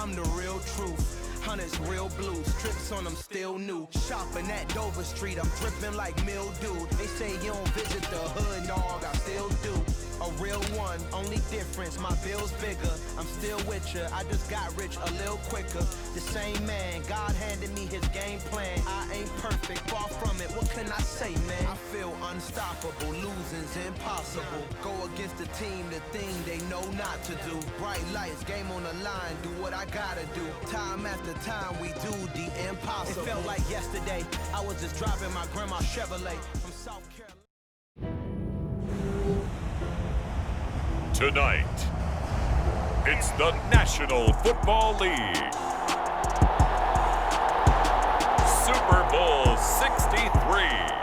I'm the real truth. Hunters, real blue, strips on them still new. Shopping at Dover Street, I'm dripping like mildew. They say you don't visit the hood, dog, I still do. A real one, only difference, my bill's bigger. I'm still with ya, I just got rich a little quicker. The same man, God handed me his game plan. I ain't perfect, far from it, what can I say, man? I feel unstoppable, losing's impossible. Go against the team, the thing they know not to do. Bright lights, game on the line, do what I gotta do. Time after time, we do the impossible. It felt like yesterday, I was just driving my grandma's Chevrolet from South Carolina. Tonight, it's the National Football League. Super Bowl 63.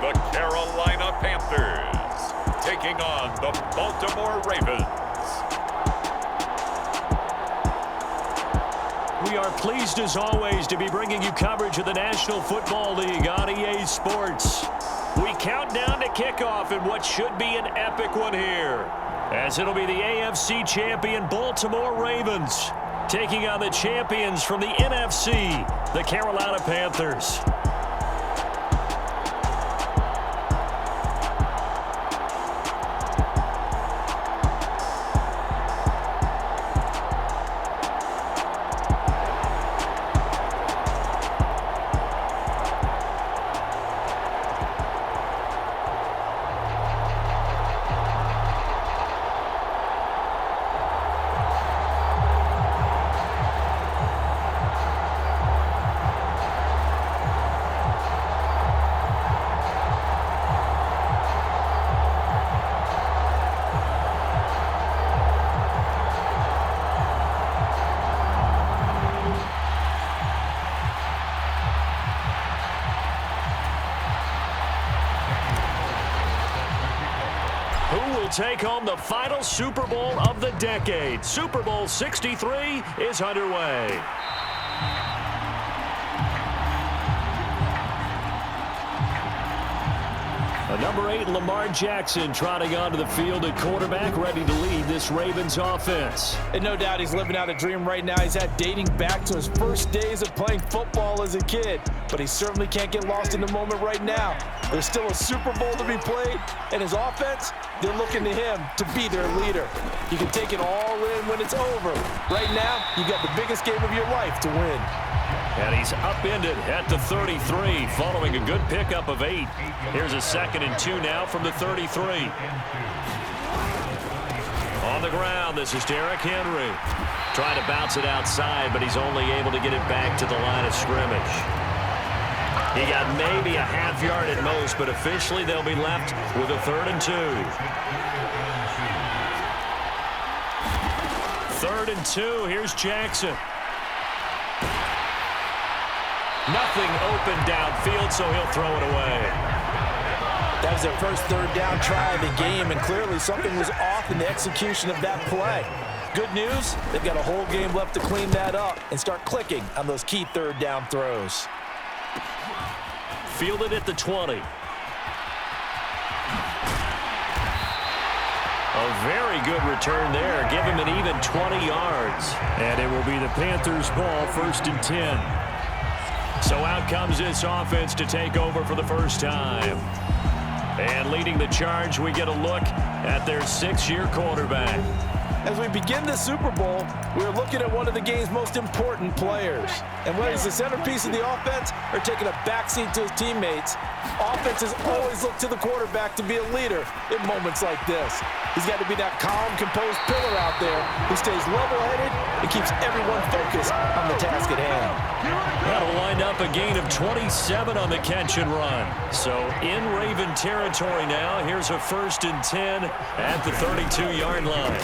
The Carolina Panthers taking on the Baltimore Ravens. We are pleased as always to be bringing you coverage of the National Football League on EA Sports. We count down to kickoff in what should be an epic one here, as it'll be the AFC champion Baltimore Ravens taking on the champions from the NFC, the Carolina Panthers. Who will take home the final Super Bowl of the decade? Super Bowl 63 is underway. Number 8, Lamar Jackson, trotting onto the field at quarterback, ready to lead this Ravens offense. And no doubt he's living out a dream right now. He's had dating back to his first days of playing football as a kid. But he certainly can't get lost in the moment right now. There's still a Super Bowl to be played, and his offense, they're looking to him to be their leader. You can take it all in when it's over. Right now, you got the biggest game of your life to win. And he's upended at the 33, following a good pickup of 8. Here's a 2nd and 2 now from the 33. On the ground, this is Derrick Henry. Trying to bounce it outside, but he's only able to get it back to the line of scrimmage. He got maybe a half yard at most, but officially they'll be left with a 3rd and 2. 3rd and 2, here's Jackson. Nothing open downfield, so he'll throw it away. That was their first 3rd down try of the game, and clearly something was off in the execution of that play. Good news, they've got a whole game left to clean that up and start clicking on those key 3rd down throws. Fielded at the 20. A very good return there. Give him an even 20 yards. And it will be the Panthers' ball, 1st and 10. So out comes this offense to take over for the first time. And leading the charge, we get a look at their 6-year quarterback. As we begin the Super Bowl, we're looking at one of the game's most important players. And whether he's the centerpiece of the offense or taking a backseat to his teammates, offenses always look to the quarterback to be a leader in moments like this. He's got to be that calm, composed pillar out there who stays level-headed and keeps everyone focused on the task at hand. That'll wind up a gain of 27 on the catch and run. So in Raven territory now, here's a 1st and 10 at the 32-yard line.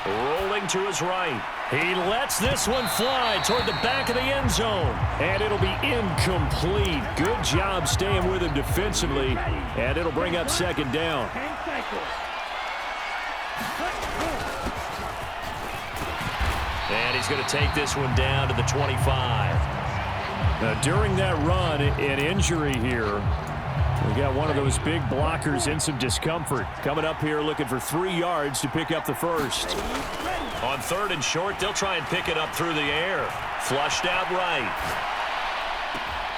Rolling to his right. He lets this one fly toward the back of the end zone, and it'll be incomplete. Good job staying with him defensively, and it'll bring up second down. And he's going to take this one down to the 25. Now, during that run, an injury here. We got one of those big blockers in some discomfort. Coming up here looking for 3 yards to pick up the first. On 3rd and short, they'll try and pick it up through the air. Flushed out right.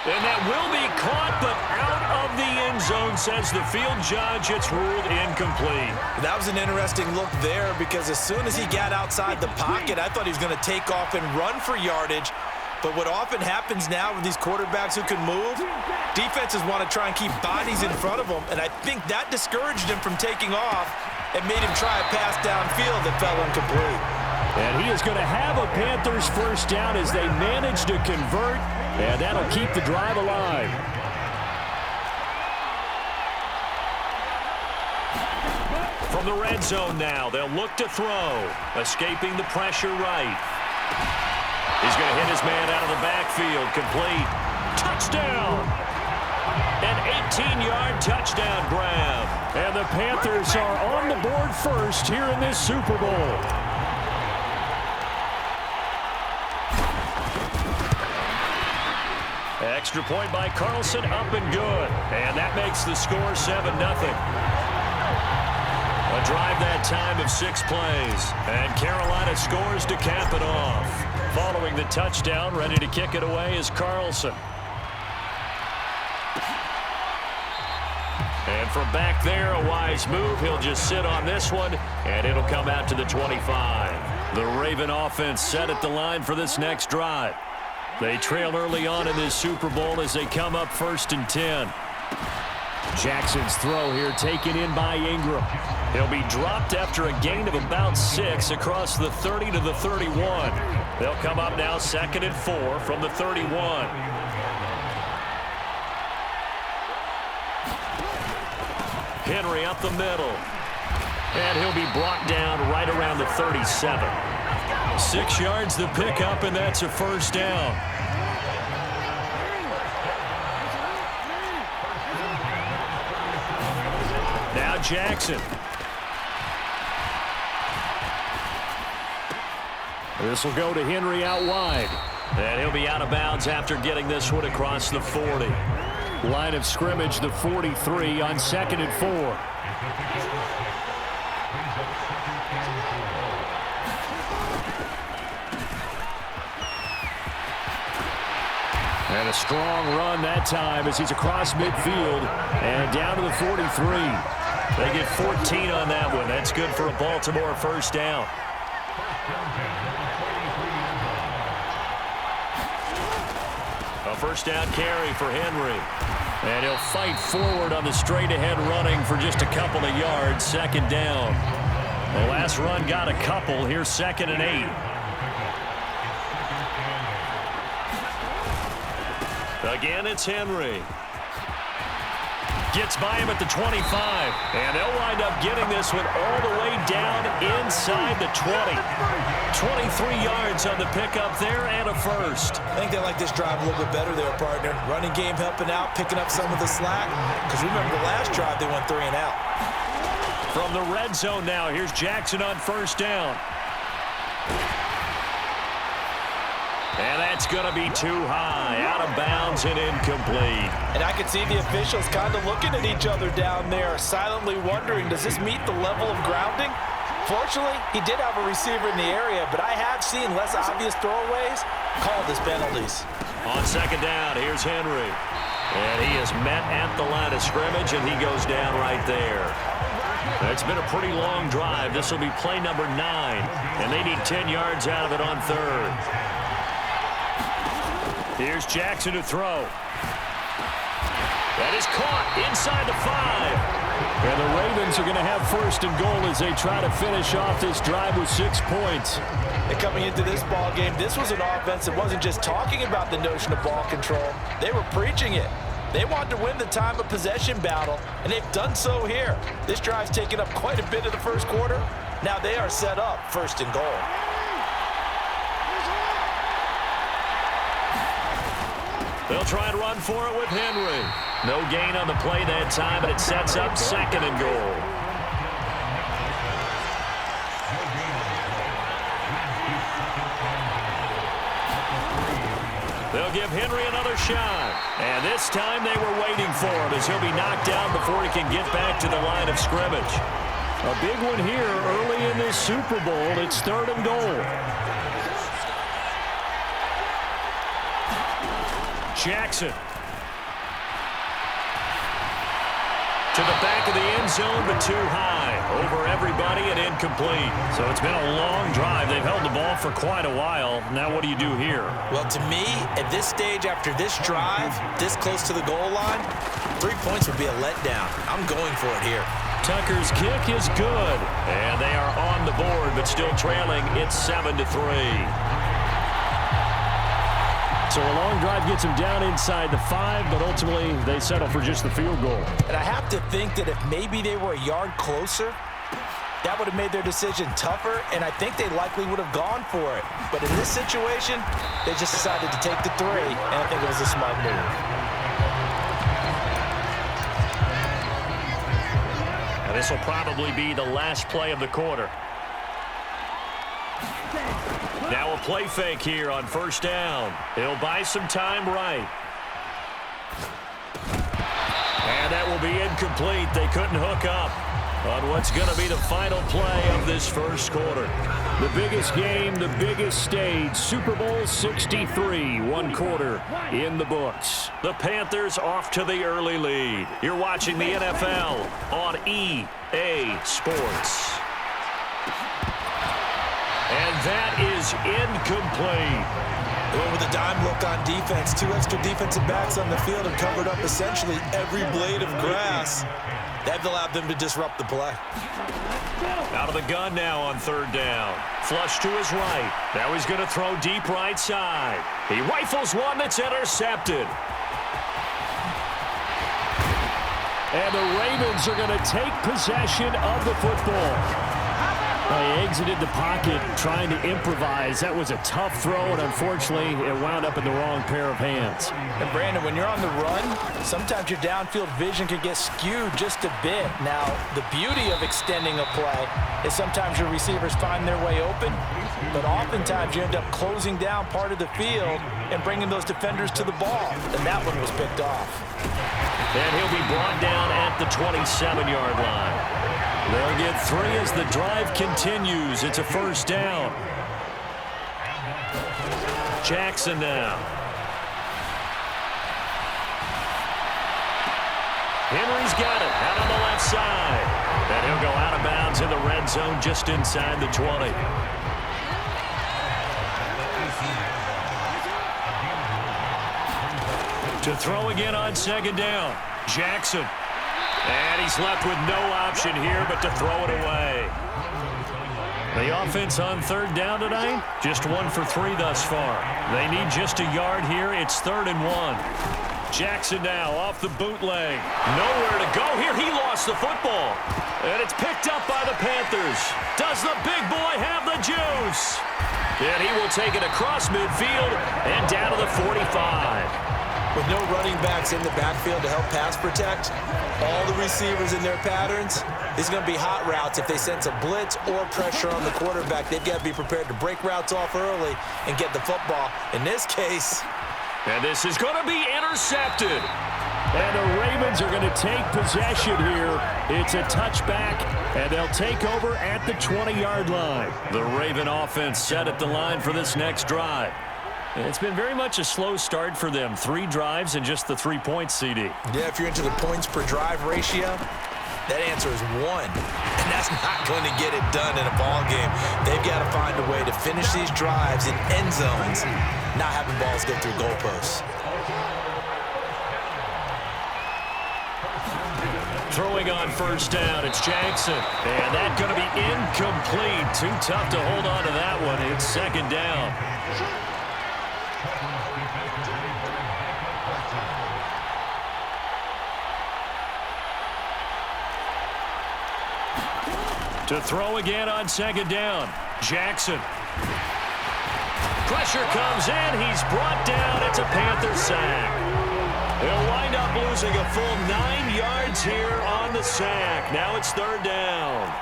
And that will be caught, but out of the end zone, says the field judge. It's ruled incomplete. That was an interesting look there because as soon as he got outside the pocket, I thought he was going to take off and run for yardage. But what often happens now with these quarterbacks who can move, defenses want to try and keep bodies in front of them, and I think that discouraged him from taking off and made him try a pass downfield that fell incomplete. And he is going to have a Panthers first down as they manage to convert, and that'll keep the drive alive. From the red zone now, they'll look to throw. Escaping the pressure right. He's going to hit his man out of the backfield. Complete. Touchdown! An 18-yard touchdown grab. And the Panthers are on the board first here in this Super Bowl. Extra point by Carlson, up and good. And that makes the score 7-0. A drive that time of 6 plays. And Carolina scores to cap it off. Following the touchdown, ready to kick it away is Carlson. And from back there, a wise move. He'll just sit on this one, and it'll come out to the 25. The Raven offense set at the line for this next drive. They trail early on in this Super Bowl as they come up 1st and 10. Jackson's throw here taken in by Ingram. He'll be dropped after a gain of about 6 across the 30 to the 31. They'll come up now 2nd and 4 from the 31. Henry up the middle. And he'll be brought down right around the 37. 6 yards the pickup, and that's a first down. Now Jackson. This will go to Henry out wide. And he'll be out of bounds after getting this one across the 40. Line of scrimmage, the 43 on 2nd and 4. And a strong run that time as he's across midfield and down to the 43. They get 14 on that one. That's good for a Baltimore first down. A first down carry for Henry. And he'll fight forward on the straight-ahead running for just a couple of yards. 2nd down. The last run got a couple. Here's 2nd and 8. Again, it's Henry. Gets by him at the 25. And they'll wind up getting this one all the way down inside the 20. 23 yards on the pickup there and a first. I think they like this drive a little bit better there, partner. Running game helping out, picking up some of the slack. Because remember the last drive, they went 3 and out. From the red zone now, here's Jackson on first down. And that's going to be too high, out of bounds and incomplete. And I could see the officials kind of looking at each other down there, silently wondering, does this meet the level of grounding? Fortunately, he did have a receiver in the area, but I have seen less obvious throwaways called as penalties. On 2nd down, here's Henry. And he is met at the line of scrimmage, and he goes down right there. It's been a pretty long drive. This will be play number 9, and they need 10 yards out of it on 3rd. Here's Jackson to throw. That is caught inside the 5. And the Ravens are going to have 1st and goal as they try to finish off this drive with 6 points. And coming into this ball game, this was an offense that wasn't just talking about the notion of ball control. They were preaching it. They wanted to win the time of possession battle, and they've done so here. This drive's taken up quite a bit of the first quarter. Now they are set up 1st and goal. They'll try and run for it with Henry. No gain on the play that time, but it sets up 2nd and goal. They'll give Henry another shot. And this time they were waiting for him as he'll be knocked down before he can get back to the line of scrimmage. A big one here early in this Super Bowl. It's 3rd and goal. Jackson. To the back of the end zone, but too high. Over everybody and incomplete. So it's been a long drive. They've held the ball for quite a while. Now what do you do here? Well, to me, at this stage, after this drive, this close to the goal line, 3 points would be a letdown. I'm going for it here. Tucker's kick is good. And they are on the board, but still trailing. It's 7-3. So a long drive gets them down inside the 5, but ultimately they settle for just the field goal. And I have to think that if maybe they were a yard closer, that would have made their decision tougher, and I think they likely would have gone for it. But in this situation, they just decided to take the 3, and I think it was a smart move. Now this will probably be the last play of the quarter. Now a play fake here on 1st down. He'll buy some time right. And that will be incomplete. They couldn't hook up on what's going to be the final play of this first quarter. The biggest game, the biggest stage, Super Bowl 63, 1 quarter in the books. The Panthers off to the early lead. You're watching the NFL on EA Sports. And that is incomplete. Well, with a dime look on defense, 2 extra defensive backs on the field have covered up essentially every blade of grass. That allowed them to disrupt the play. Out of the gun now on 3rd down. Flush to his right. Now he's going to throw deep right side. He rifles one that's intercepted. And the Ravens are going to take possession of the football. They exited the pocket trying to improvise. That was a tough throw, and unfortunately, it wound up in the wrong pair of hands. And Brandon, when you're on the run, sometimes your downfield vision can get skewed just a bit. Now, the beauty of extending a play is sometimes your receivers find their way open, but oftentimes you end up closing down part of the field and bringing those defenders to the ball, and that one was picked off. And he'll be brought down at the 27-yard line. They'll get 3 as the drive continues. It's a 1st down. Jackson now. Henry's got it out on the left side. And he'll go out of bounds in the red zone just inside the 20. To throw again on 2nd down. Jackson. And he's left with no option here but to throw it away. The offense on 3rd down tonight, just 1 for 3 thus far. They need just a yard here. It's 3rd and 1. Jackson now off the bootleg. Nowhere to go here. He lost the football. And it's picked up by the Panthers. Does the big boy have the juice? And he will take it across midfield and down to the 45. With no running backs in the backfield to help pass protect, all the receivers in their patterns, these are going to be hot routes. If they sense a blitz or pressure on the quarterback, they've got to be prepared to break routes off early and get the football. In this case. And this is going to be intercepted. And the Ravens are going to take possession here. It's a touchback, and they'll take over at the 20-yard line. The Raven offense set at the line for this next drive. It's been very much a slow start for them. 3 drives and just the 3-point CD. Yeah, if you're into the points per drive ratio, that answer is 1. And that's not going to get it done in a ball game. They've got to find a way to finish these drives in end zones, not having balls go through goalposts. Throwing on 1st down, it's Jackson. And that's going to be incomplete. Too tough to hold on to that one. It's 2nd down. To throw again on 2nd down. Jackson. Pressure comes in. He's brought down. It's a Panther sack. They'll wind up losing a full 9 yards here on the sack. Now it's 3rd down.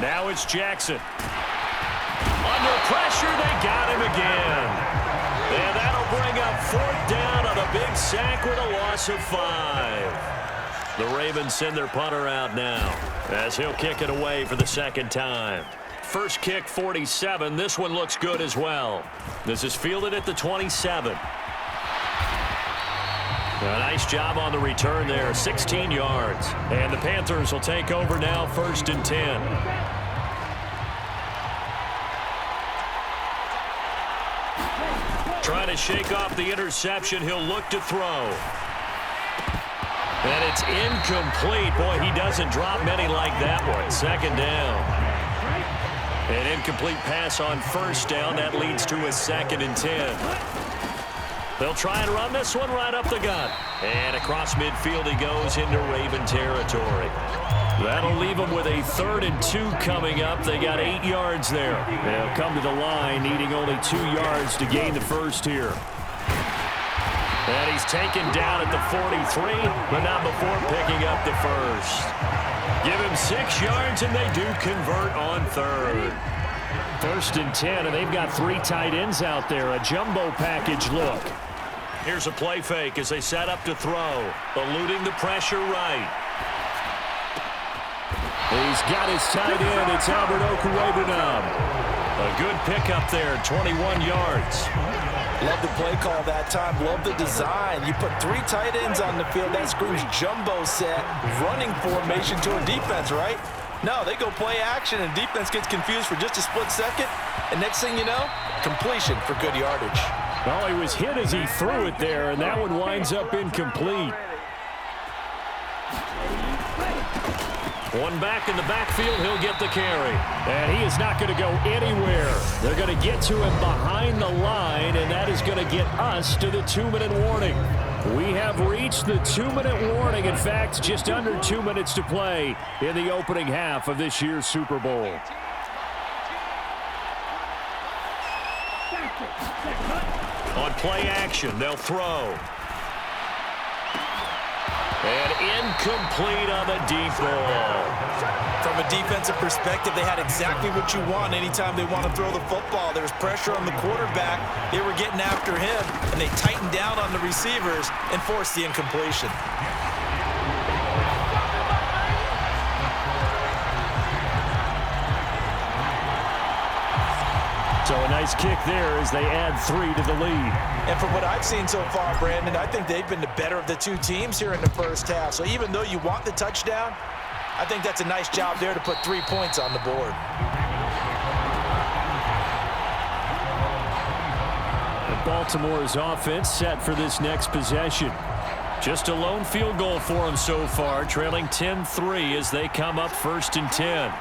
Now it's Jackson. Under pressure, they got him again. And that'll bring up 4th down on a big sack with a loss of 5. The Ravens send their punter out now as he'll kick it away for the 2nd time. First kick, 47. This one looks good as well. This is fielded at the 27. A nice job on the return there, 16 yards. And the Panthers will take over now, 1st and 10. Trying to shake off the interception. He'll look to throw. And it's incomplete. Boy, he doesn't drop many like that one. 2nd down. An incomplete pass on 1st down. That leads to a 2nd and 10. They'll try and run this one right up the gut. And across midfield he goes into Raven territory. That'll leave them with a 3rd and 2 coming up. They got 8 yards there. They'll come to the line needing only 2 yards to gain the first here. And he's taken down at the 43, but not before picking up the first. Give him 6 yards, and they do convert on 3rd. 1st and 10, and they've got 3 tight ends out there. A jumbo package look. Here's a play fake as they set up to throw. Eluding the pressure right. He's got his tight end. It's Albert Okwuegbunam. A good pickup there, 21 yards. Love the play call that time. Love the design. You put 3 tight ends on the field. That screams jumbo set, running formation to a defense, right? No, they go play action, and defense gets confused for just a split second. And next thing you know, completion for good yardage. Well, he was hit as he threw it there, and that one winds up incomplete. One back in the backfield, he'll get the carry. And he is not going to go anywhere. They're going to get to him behind the line, and that is going to get us to the 2-minute warning. We have reached the 2-minute warning. In fact, just under 2 minutes to play in the opening half of this year's Super Bowl. On play action, they'll throw. And incomplete on the deep ball. From a defensive perspective, they had exactly what you want anytime they want to throw the football. There was pressure on the quarterback. They were getting after him, and they tightened down on the receivers and forced the incompletion. So a nice kick there as they add 3 to the lead. And from what I've seen so far, Brandon, I think they've been the better of the 2 teams here in the first half. So even though you want the touchdown, I think that's a nice job there to put 3 points on the board. Baltimore's offense set for this next possession. Just a lone field goal for them so far, trailing 10-3 as they come up 1st and 10.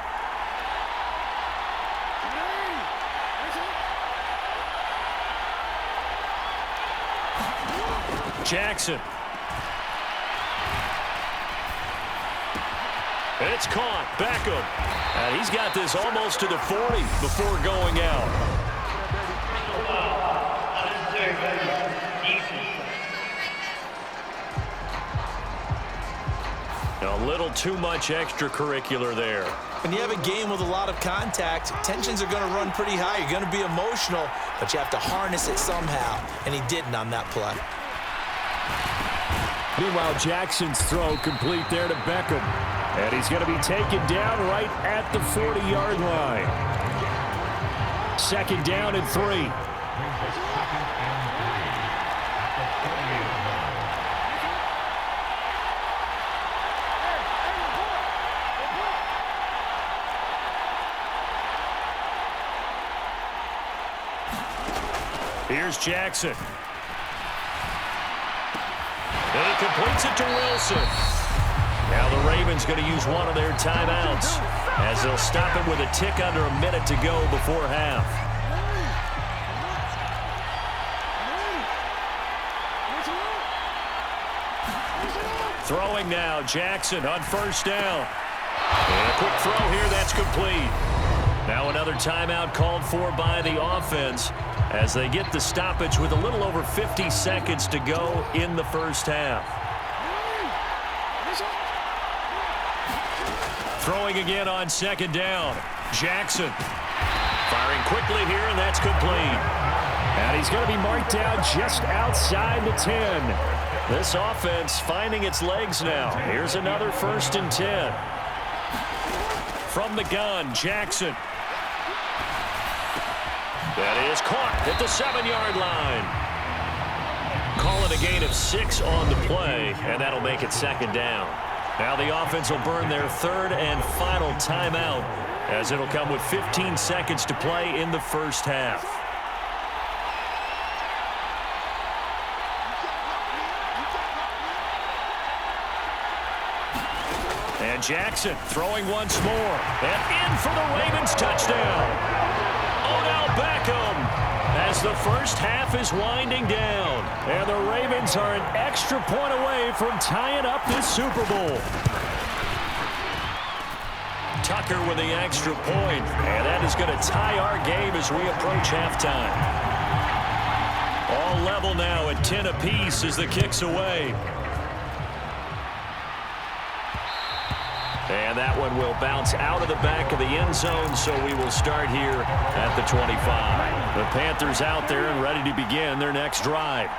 Jackson. It's caught. Beckham. And he's got this almost to the 40 before going out. A little too much extracurricular there. When you have a game with a lot of contact, tensions are going to run pretty high. You're going to be emotional, but you have to harness it somehow, and he didn't on that play. Meanwhile, Jackson's throw complete there to Beckham. And he's going to be taken down right at the 40-yard line. 2nd down and 3. Here's Jackson. And he completes it to Wilson. Now the Ravens going to use one of their timeouts as they'll stop it with a tick under a minute to go before half. Throwing now, Jackson on 1st down. And a quick throw here, that's complete. Now another timeout called for by the offense as they get the stoppage with a little over 50 seconds to go in the first half. Throwing again on second down. Jackson firing quickly here, and that's complete. And he's going to be marked down just outside the 10. This offense finding its legs now. Here's another 1st and 10. From the gun, Jackson. That is caught at the 7-yard line. Calling a gain of 6 on the play, and that'll make it second down. Now the offense will burn their 3rd and final timeout as it'll come with 15 seconds to play in the first half. And Jackson throwing once more. And in for the Ravens touchdown. Odell Beckham as the first half is winding down. And the Ravens are an extra point away from tying up this Super Bowl. Tucker with the extra point. And that is going to tie our game as we approach halftime. All level now at 10 apiece as the kick's away. And that one will bounce out of the back of the end zone, so we will start here at the 25. The Panthers out there and ready to begin their next drive.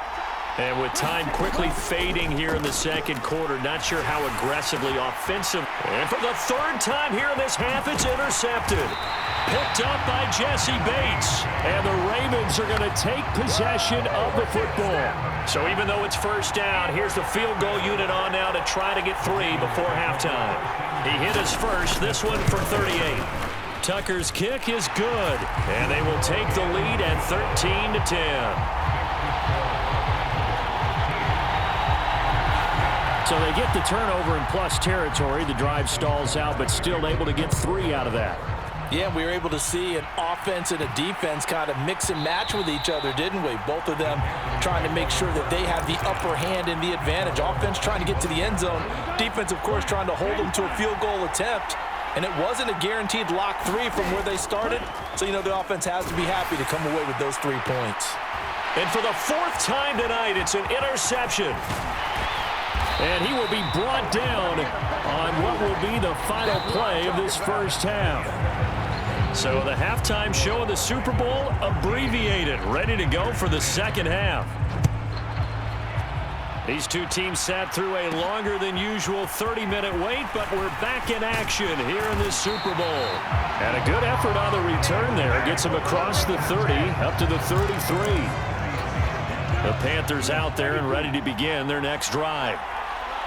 And with time quickly fading here in the second quarter, not sure how aggressively offensive. And for the 3rd time here in this half, it's intercepted. Picked up by Jesse Bates. And the Ravens are going to take possession of the football. So even though it's first down, here's the field goal unit on now to try to get 3 before halftime. He hit his first, this one for 38. Tucker's kick is good, and they will take the lead at 13-10. So they get the turnover in plus territory. The drive stalls out, but still able to get 3 out of that. Yeah, we were able to see an offense and a defense kind of mix and match with each other, didn't we? Both of them trying to make sure that they have the upper hand and the advantage. Offense trying to get to the end zone. Defense, of course, trying to hold them to a field goal attempt. And it wasn't a guaranteed lock 3 from where they started. So, you know, the offense has to be happy to come away with those 3 points. And for the 4th time tonight, it's an interception. And he will be brought down on what will be the final play of this first half. So the halftime show of the Super Bowl abbreviated, ready to go for the second half. These two teams sat through a longer than usual 30-minute wait, but we're back in action here in this Super Bowl. And a good effort on the return there. Gets them across the 30, up to the 33. The Panthers out there and ready to begin their next drive.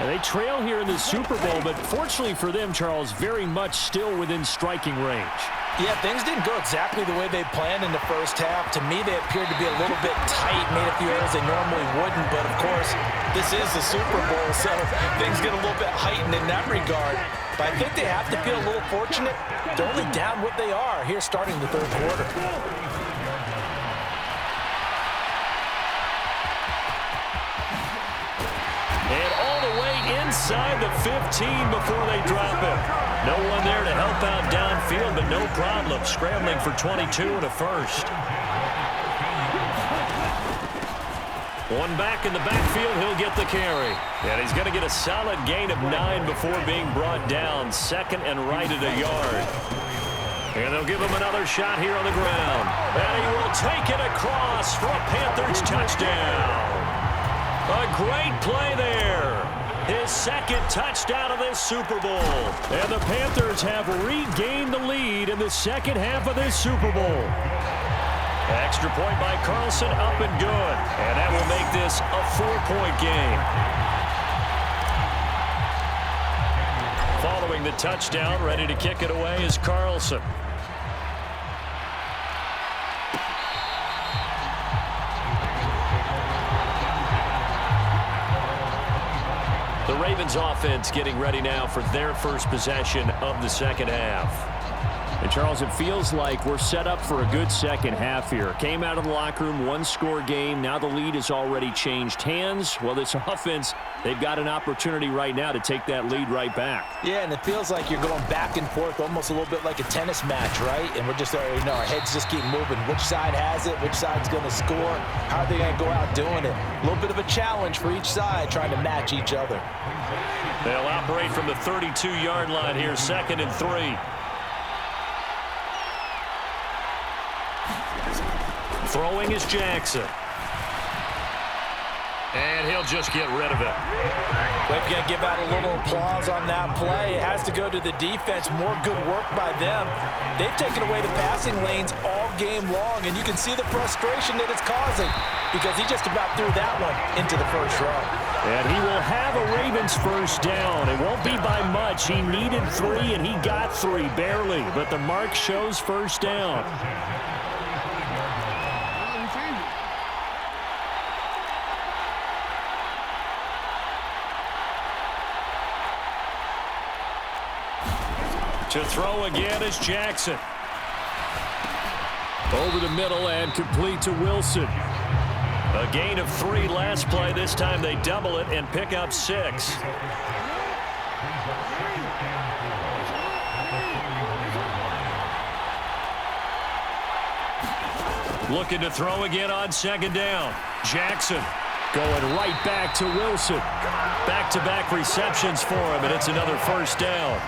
And they trail here in the Super Bowl, but fortunately for them, Charles, very much still within striking range. Yeah, things didn't go exactly the way they planned in the first half. To me, they appeared to be a little bit tight, made a few errors they normally wouldn't. But, of course, this is the Super Bowl, so things get a little bit heightened in that regard. But I think they have to feel a little fortunate. They're only down what they are here starting the 3rd quarter. And all the way inside the 15 before they drop it. No one there to help out downfield, but no problem. Scrambling for 22 and a first. One back in the backfield, he'll get the carry. And he's going to get a solid gain of 9 before being brought down. 2nd and right at a yard. And they'll give him another shot here on the ground. And he will take it across for a Panthers touchdown. A great play there. His 2nd touchdown of this Super Bowl. And the Panthers have regained the lead in the second half of this Super Bowl. Extra point by Carlson, up and good. And that will make this a 4-point game. Following the touchdown, ready to kick it away is Carlson. The Ravens offense getting ready now for their first possession of the second half. And Charles, it feels like we're set up for a good second half here. Came out of the locker room, one-score game. Now the lead has already changed hands. Well, this offense, they've got an opportunity right now to take that lead right back. Yeah, and it feels like you're going back and forth, almost a little bit like a tennis match, right? And we're just, our heads just keep moving. Which side has it? Which side's going to score? How are they going to go out doing it? A little bit of a challenge for each side, trying to match each other. They'll operate from the 32-yard line here, 2nd and 3. Throwing is Jackson. And he'll just get rid of it. We're going to give out a little applause on that play. It has to go to the defense. More good work by them. They've taken away the passing lanes all game long, and you can see the frustration that it's causing because he just about threw that one into the first row. And he will have a Ravens first down. It won't be by much. He needed 3, and he got 3, barely. But the mark shows first down. To throw again is Jackson. Over the middle and complete to Wilson. A gain of 3 last play. This time they double it and pick up 6. Looking to throw again on 2nd down. Jackson going right back to Wilson. Back-to-back receptions for him, and it's another first down.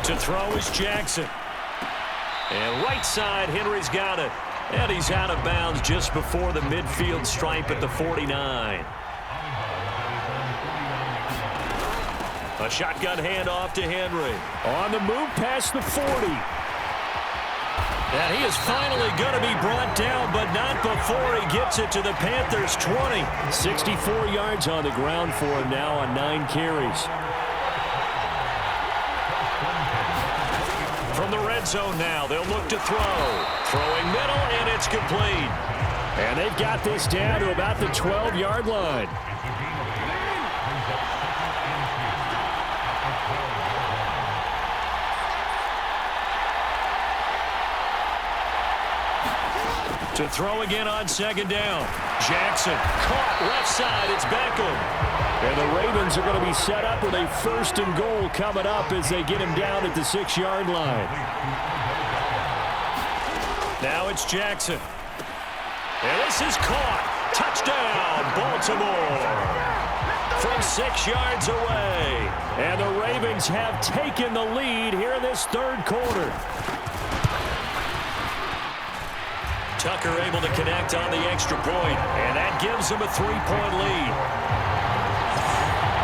To throw is Jackson. And right side, Henry's got it. And he's out of bounds just before the midfield stripe at the 49. A shotgun handoff to Henry. On the move past the 40. And he is finally going to be brought down, but not before he gets it to the Panthers' 20. 64 yards on the ground for him now on 9 carries. From the red zone now, they'll look to throw. Throwing middle, and it's complete. And they've got this down to about the 12-yard line. To throw again on 2nd down. Jackson caught left side. It's Beckham. And the Ravens are going to be set up with a 1st and goal coming up as they get him down at the 6-yard line. Now it's Jackson. And this is caught. Touchdown, Baltimore. From 6 yards away. And the Ravens have taken the lead here in this 3rd quarter. Tucker able to connect on the extra point, and that gives him a 3-point lead.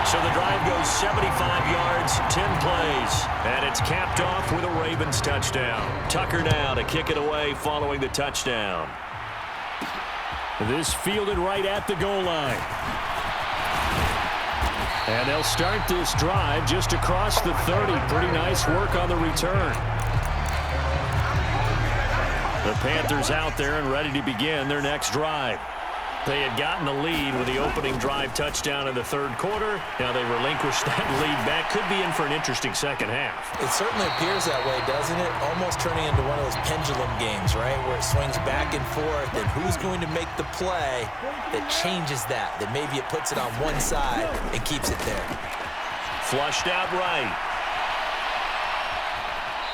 So the drive goes 75 yards, 10 plays, and it's capped off with a Ravens touchdown. Tucker now to kick it away following the touchdown. This fielded right at the goal line. And they'll start this drive just across the 30. Pretty nice work on the return. The Panthers out there and ready to begin their next drive. They had gotten the lead with the opening drive touchdown in the 3rd quarter. Now they relinquished that lead back. Could be in for an interesting second half. It certainly appears that way, doesn't it? Almost turning into one of those pendulum games, right? Where it swings back and forth, and who's going to make the play that changes that? That maybe it puts it on one side and keeps it there. Flushed out right.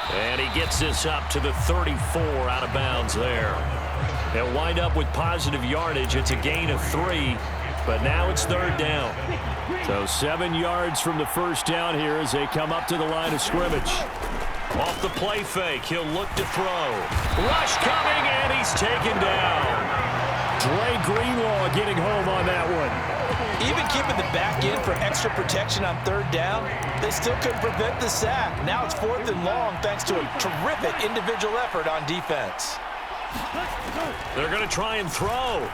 And he gets this up to the 34 out of bounds there. They'll wind up with positive yardage. It's a gain of 3, but now it's 3rd down. So 7 yards from the first down here as they come up to the line of scrimmage. Off the play fake, he'll look to throw. Rush coming, and he's taken down. Dre Greenlaw getting home on that one. Even keeping the back end for extra protection on 3rd down, they still couldn't prevent the sack. Now it's 4th and long thanks to a terrific individual effort on defense. They're going to try and throw.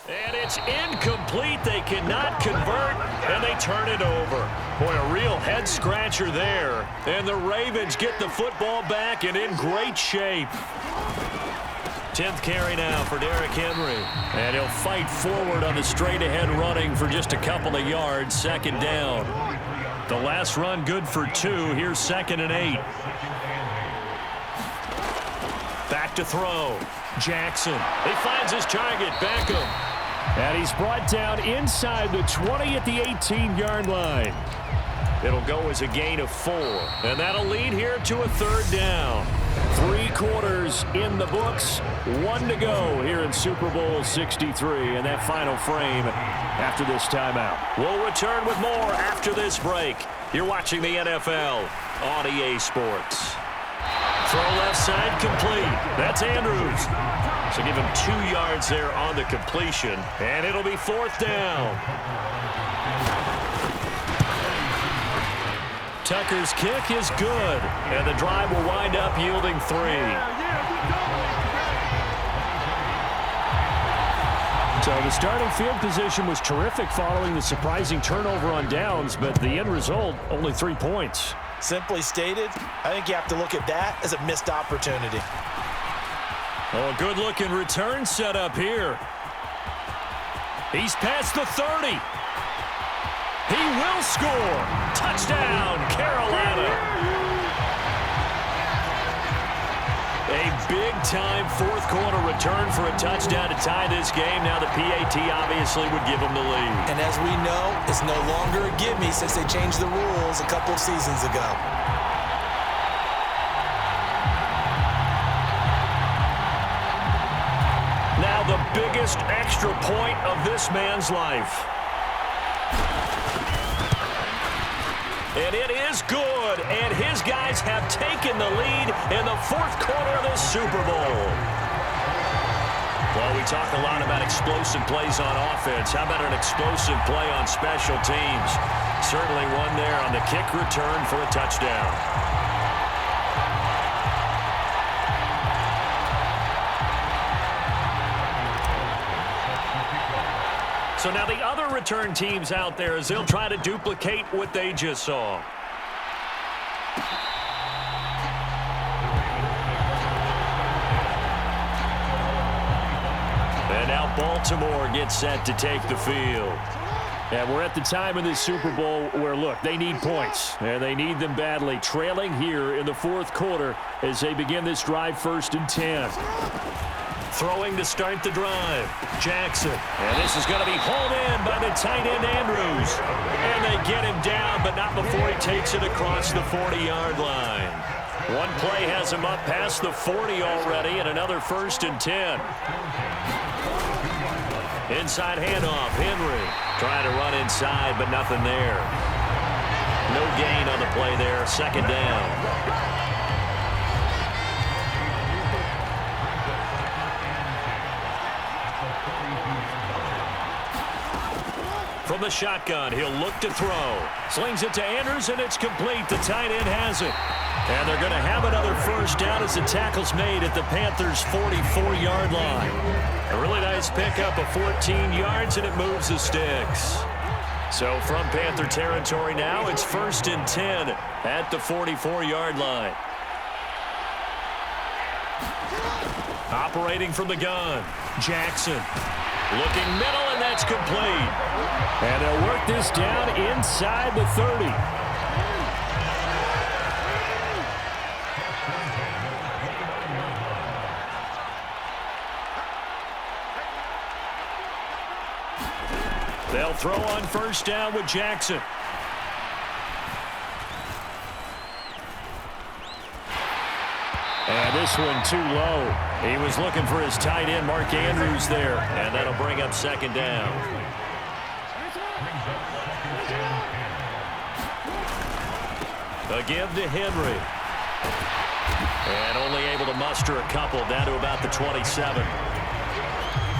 And it's incomplete. They cannot convert, and they turn it over. Boy, a real head-scratcher there. And the Ravens get the football back and in great shape. 10th carry now for Derrick Henry. And he'll fight forward on the straight-ahead running for just a couple of yards. Second down. The last run good for 2. Here's 2nd and 8. Back to throw. Jackson. He finds his target. Beckham. And he's brought down inside the 20 at the 18-yard line. It'll go as a gain of 4. And that'll lead here to a 3rd down. 3 quarters in the books. 1 to go here in Super Bowl 63. And that final frame after this timeout. We'll return with more after this break. You're watching the NFL on EA Sports. Throw left side complete. That's Andrews. So give him 2 yards there on the completion. And it'll be 4th down. Tucker's kick is good. And the drive will wind up yielding 3. So the starting field position was terrific following the surprising turnover on downs, but the end result, only 3 points. Simply stated, I think you have to look at that as a missed opportunity. Oh, a good-looking return set up here. He's past the 30. He will score. Touchdown, Carolina. A big-time fourth-quarter return for a touchdown to tie this game. Now the PAT obviously would give them the lead. And as we know, it's no longer a gimme since they changed the rules a couple of seasons ago. Now the biggest extra point of this man's life. And it is good, and his guys have taken the lead in the 4th quarter of the Super Bowl. Well, we talk a lot about explosive plays on offense. How about an explosive play on special teams? Certainly one there on the kick return for a touchdown. So now the other return teams out there as they'll try to duplicate what they just saw. And now Baltimore gets set to take the field. And we're at the time in this Super Bowl where, look, they need points. And they need them badly. Trailing here in the 4th quarter as they begin this drive 1st and 10. Throwing to start the drive. Jackson. And this is going to be hauled in by the tight end Andrews. And they get him down, but not before he takes it across the 40-yard line. One play has him up past the 40 already, and another 1st and 10. Inside handoff. Henry trying to run inside, but nothing there. No gain on the play there. 2nd down. From the shotgun, he'll look to throw. Slings it to Andrews, and it's complete. The tight end has it. And they're going to have another 1st down as the tackle's made at the Panthers' 44-yard line. A really nice pickup of 14 yards, and it moves the sticks. So from Panther territory now, it's 1st and 10 at the 44-yard line. Operating from the gun, Jackson. Looking middle, and that's complete. And they'll work this down inside the 30. They'll throw on 1st down with Jackson. And this one too low. He was looking for his tight end, Mark Andrews, there. And that'll bring up 2nd down. A give to Henry. And only able to muster a couple down to about the 27.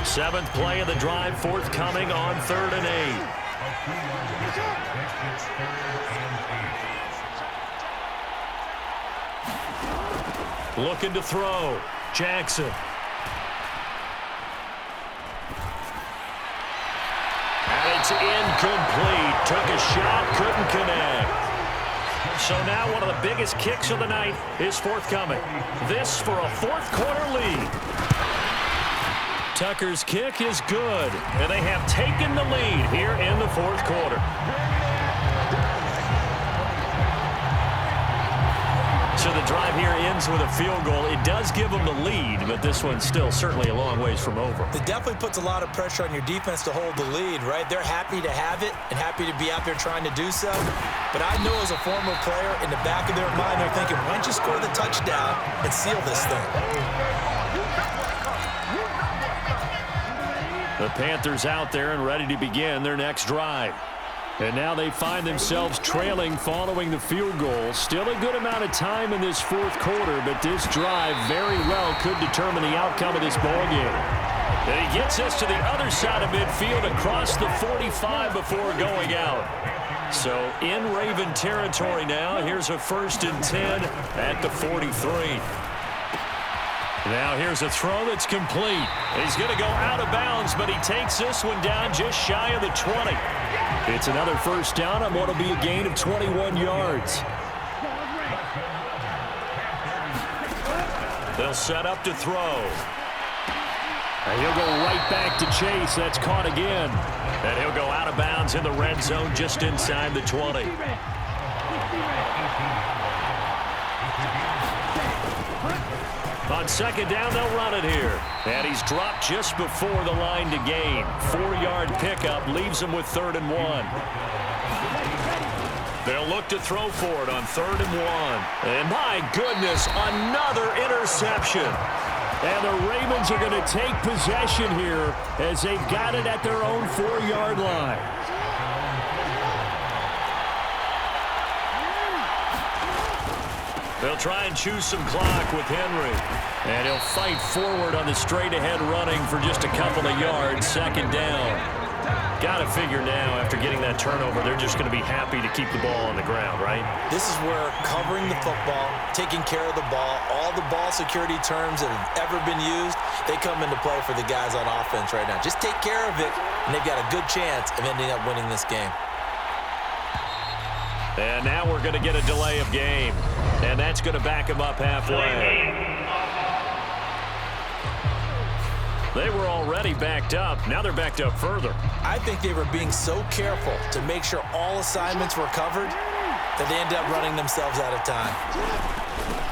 7th play of the drive forthcoming on 3rd and 8. Looking to throw. Jackson. And it's incomplete. Took a shot, couldn't connect. So now one of the biggest kicks of the night is forthcoming. This for a 4th quarter lead. Tucker's kick is good, and they have taken the lead here in the fourth quarter. So the drive here ends with a field goal. It does give them the lead, but this one's still certainly a long ways from over. It definitely puts a lot of pressure on your defense to hold the lead, right? They're happy to have it and happy to be out there trying to do so. But I know as a former player, in the back of their mind, they're thinking, why don't you score the touchdown and seal this thing? The Panthers out there and ready to begin their next drive. And now they find themselves trailing following the field goal. Still a good amount of time in this fourth quarter, but this drive very well could determine the outcome of this ballgame. And he gets us to the other side of midfield across the 45 before going out. So in Raven territory now, here's a 1st and 10 at the 43. Now here's a throw that's complete. He's going to go out of bounds, but he takes this one down just shy of the 20. It's another first down on what will be a gain of 21 yards. They'll set up to throw. And he'll go right back to Chase. That's caught again. And he'll go out of bounds in the red zone just inside the 20. On second down, they'll run it here. And he's dropped just before the line to gain. 4-yard pickup leaves him with 3rd and 1. They'll look to throw for it on 3rd and 1. And my goodness, another interception. And the Ravens are going to take possession here as they've got it at their own 4-yard line. They'll try and choose some clock with Henry. And he'll fight forward on the straight-ahead running for just a couple of yards. 2nd down. Got to figure now, after getting that turnover, they're just going to be happy to keep the ball on the ground, right? This is where covering the football, taking care of the ball, all the ball security terms that have ever been used, they come into play for the guys on offense right now. Just take care of it, and they've got a good chance of ending up winning this game. And now we're going to get a delay of game. And that's going to back him up halfway. They were already backed up. Now they're backed up further. I think they were being so careful to make sure all assignments were covered that they ended up running themselves out of time.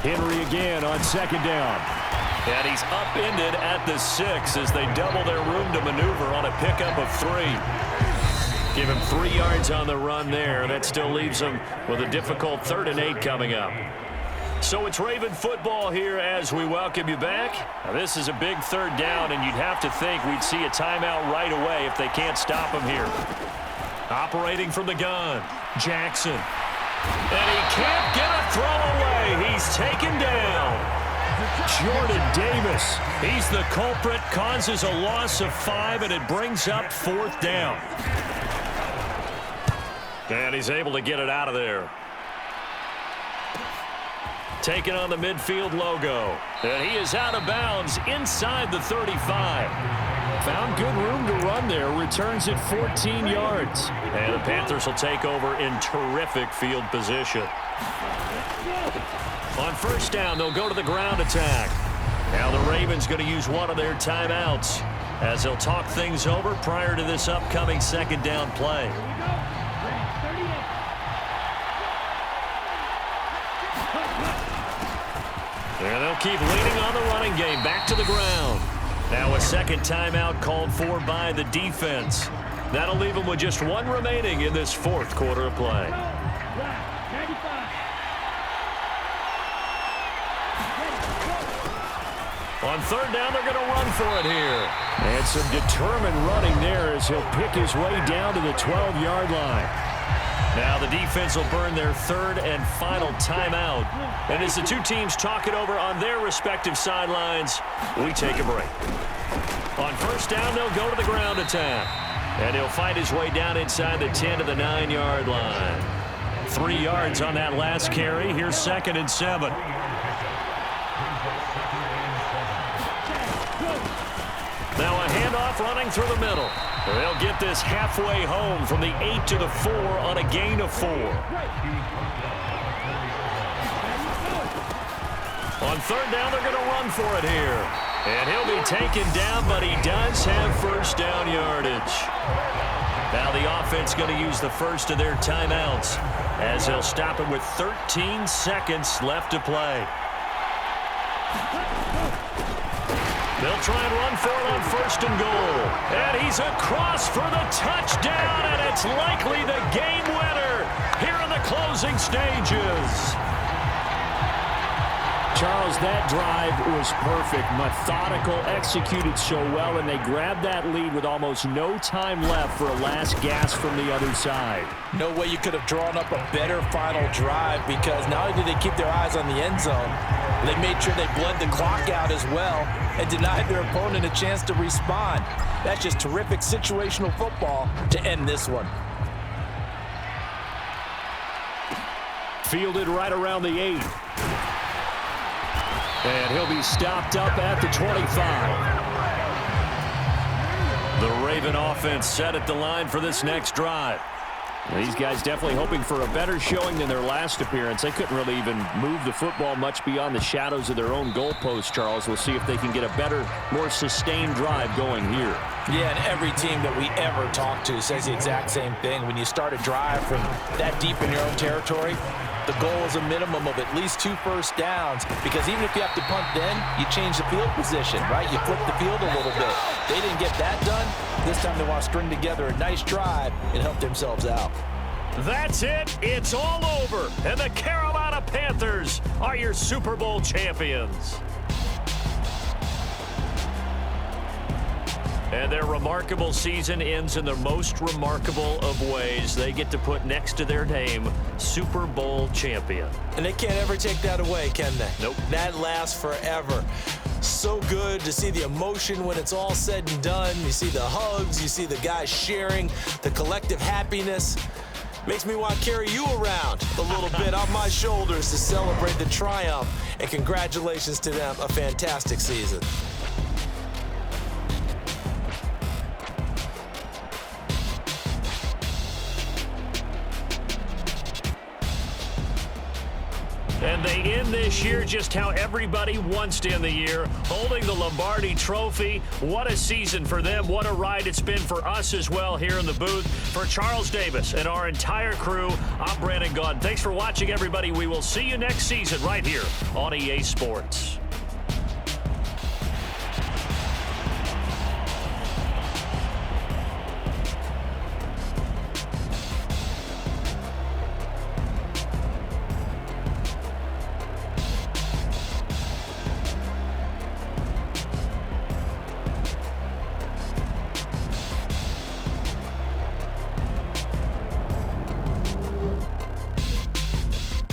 Henry again on 2nd down. And he's upended at the 6 as they double their room to maneuver on a pickup of 3. Give him 3 yards on the run there. That still leaves him with a difficult 3rd and 8 coming up. So it's Raven football here as we welcome you back. Now this is a big 3rd down, and you'd have to think we'd see a timeout right away if they can't stop him here. Operating from the gun, Jackson. And he can't get a throw away. He's taken down. Jordan Davis. He's the culprit, causes a loss of 5, and it brings up 4th down. And he's able to get it out of there. Taking on the midfield logo. And he is out of bounds inside the 35. Found good room to run there. Returns it 14 yards. And the Panthers will take over in terrific field position. On 1st down, they'll go to the ground attack. Now the Ravens going to use one of their timeouts as they'll talk things over prior to this upcoming 2nd down play. And they'll keep leaning on the running game. Back to the ground. Now a 2nd timeout called for by the defense. That'll leave them with just 1 remaining in this 4th quarter of play. On 3rd down, they're going to run for it here. And some determined running there as he'll pick his way down to the 12-yard line. Now the defense will burn their 3rd and final timeout. And as the two teams talk it over on their respective sidelines, we take a break. On 1st down, they'll go to the ground attack. And he'll fight his way down inside the 10 to the 9-yard line. 3 yards on that last carry. Here's 2nd and 7. Now a handoff running through the middle. They'll get this halfway home from the 8 to the 4 on a gain of 4. On 3rd down, they're going to run for it here. And he'll be taken down, but he does have first down yardage. Now the offense going to use the first of their timeouts as they'll stop it with 13 seconds left to play. They'll try and run for it on first and goal. And he's across for the touchdown, and it's likely the game winner here in the closing stages. Charles, that drive was perfect, methodical, executed so well, and they grabbed that lead with almost no time left for a last gasp from the other side. No way you could have drawn up a better final drive, because not only did they keep their eyes on the end zone, they made sure they bled the clock out as well and denied their opponent a chance to respond. That's just terrific situational football to end this one. Fielded right around the 8. And he'll be stopped up at the 25. The Raven offense set at the line for this next drive. These guys definitely hoping for a better showing than their last appearance. They couldn't really even move the football much beyond the shadows of their own goalpost, Charles. We'll see if they can get a better, more sustained drive going here. Yeah, and every team that we ever talk to says the exact same thing. When you start a drive from that deep in your own territory, the goal is a minimum of at least 2 first downs, because even if you have to punt then, you change the field position, right? You flip the field a little bit. They didn't get that done. This time they want to string together a nice drive and help themselves out. That's it. It's all over. And the Carolina Panthers are your Super Bowl champions. And their remarkable season ends in the most remarkable of ways. They get to put next to their name, Super Bowl champion. And they can't ever take that away, can they? Nope. That lasts forever. So good to see the emotion when it's all said and done. You see the hugs, you see the guys sharing, the collective happiness. Makes me want to carry you around a little bit on my shoulders to celebrate the triumph. And congratulations to them, a fantastic season. And they end this year just how everybody wants to end the year, holding the Lombardi Trophy. What a season for them. What a ride it's been for us as well here in the booth. For Charles Davis and our entire crew, I'm Brandon Gaudin. Thanks for watching, everybody. We will see you next season right here on EA Sports.